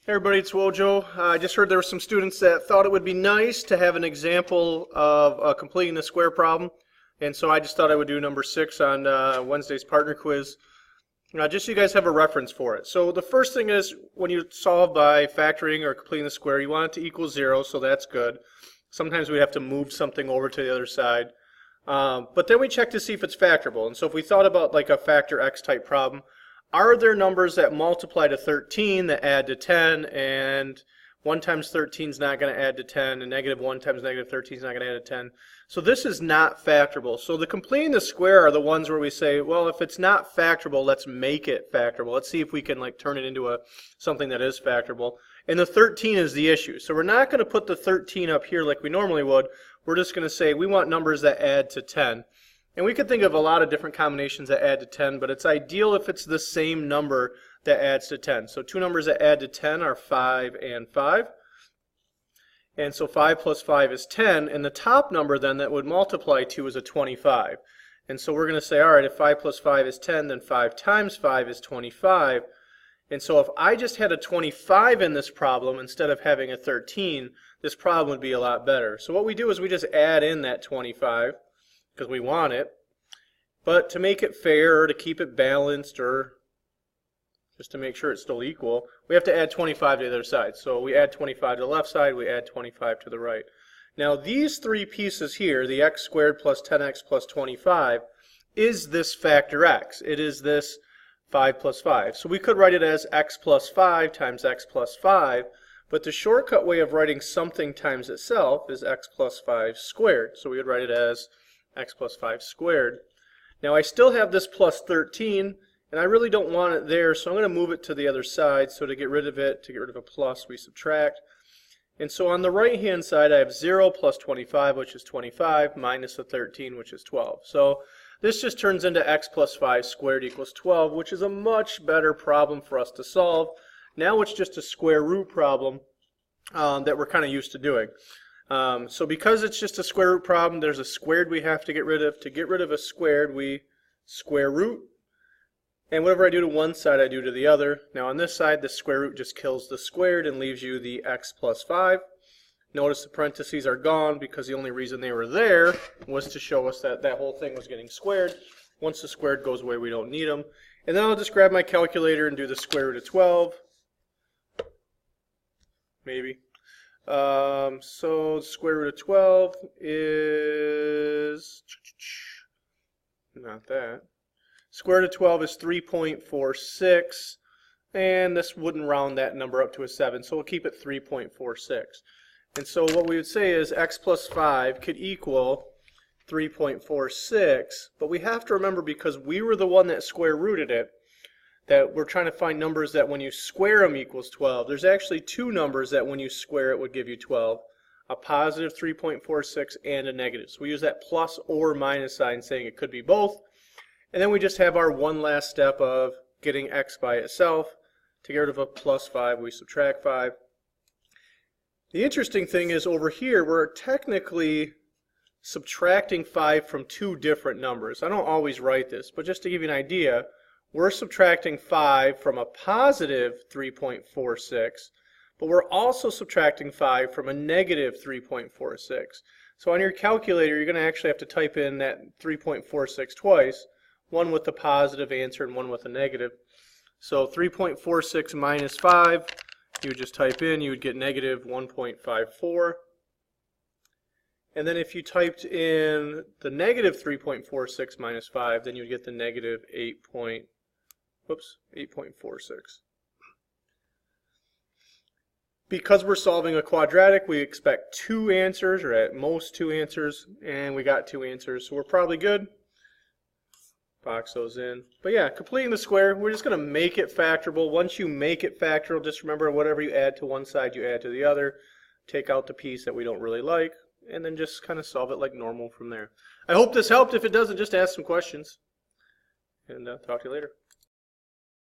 Hey everybody, it's Wojo. I just heard there were some students that thought it would be nice to have an example of completing the square problem, and so I just thought I would do number 6 on Wednesday's partner quiz, just so you guys have a reference for it. So the first thing is, when you solve by factoring or completing the square, you want it to equal 0, so that's good. Sometimes we have to move something over to the other side. But then we check to see if it's factorable, and so if we thought about like a factor x type problem, are there numbers that multiply to 13 that add to 10, and 1 times 13 is not going to add to 10, and negative 1 times negative 13 is not going to add to 10? So this is not factorable. So the completing the square are the ones where we say, well, if it's not factorable, let's make it factorable. Let's see if we can like turn it into something that is factorable. And the 13 is the issue. So we're not going to put the 13 up here like we normally would. We're just going to say we want numbers that add to 10. And we could think of a lot of different combinations that add to 10, but it's ideal if it's the same number that adds to 10. So two numbers that add to 10 are 5 and 5. And so 5 plus 5 is 10, and the top number then that would multiply to is a 25. And so we're going to say, all right, if 5 plus 5 is 10, then 5 times 5 is 25. And so if I just had a 25 in this problem instead of having a 13, this problem would be a lot better. So what we do is we just add in that 25. Because we want it, but to make it fair, or to keep it balanced, or just to make sure it's still equal, we have to add 25 to the other side. So we add 25 to the left side, we add 25 to the right. Now these three pieces here, the x squared plus 10x plus 25, is this factor x. It is this 5 plus 5. So we could write it as x plus 5 times x plus 5, but the shortcut way of writing something times itself is x plus 5 squared. So we would write it as x plus 5 squared. Now I still have this plus 13, and I really don't want it there, so I'm going to move it to the other side. So to get rid of it, to get rid of a plus, we subtract. And so on the right hand side I have 0 plus 25, which is 25, minus a 13, which is 12. So this just turns into x plus 5 squared equals 12, which is a much better problem for us to solve. Now it's just a square root problem that we're kind of used to doing. So because it's just a square root problem, there's a squared we have to get rid of. To get rid of a squared, we square root. And whatever I do to one side, I do to the other. Now on this side, the square root just kills the squared and leaves you the x plus 5. Notice the parentheses are gone because the only reason they were there was to show us that that whole thing was getting squared. Once the squared goes away, we don't need them. And then I'll just grab my calculator and do the square root of 12. Maybe. So the square root of 12 is, not that, square root of 12 is 3.46, and this wouldn't round that number up to a 7, so we'll keep it 3.46. And so what we would say is x plus 5 could equal 3.46, but we have to remember, because we were the one that square rooted it, that we're trying to find numbers that when you square them equals 12. There's actually two numbers that when you square it would give you 12. A positive 3.46 and a negative. So we use that plus or minus sign saying it could be both. And then we just have our one last step of getting x by itself. To get rid of a plus 5, we subtract 5. The interesting thing is over here we're technically subtracting 5 from two different numbers. I don't always write this, but just to give you an idea, we're subtracting 5 from a positive 3.46, but we're also subtracting 5 from a negative 3.46. So on your calculator, you're going to actually have to type in that 3.46 twice, one with the positive answer and one with a negative. So 3.46 minus 5, you would just type in, you would get negative 1.54. And then if you typed in the negative 3.46 minus 5, then you would get the negative 8.46. Because we're solving a quadratic, we expect two answers, or at most two answers, and we got two answers, so we're probably good. Box those in. But yeah, completing the square, we're just going to make it factorable. Once you make it factorable, just remember whatever you add to one side, you add to the other. Take out the piece that we don't really like, and then just kind of solve it like normal from there. I hope this helped. If it doesn't, just ask some questions. And talk to you later.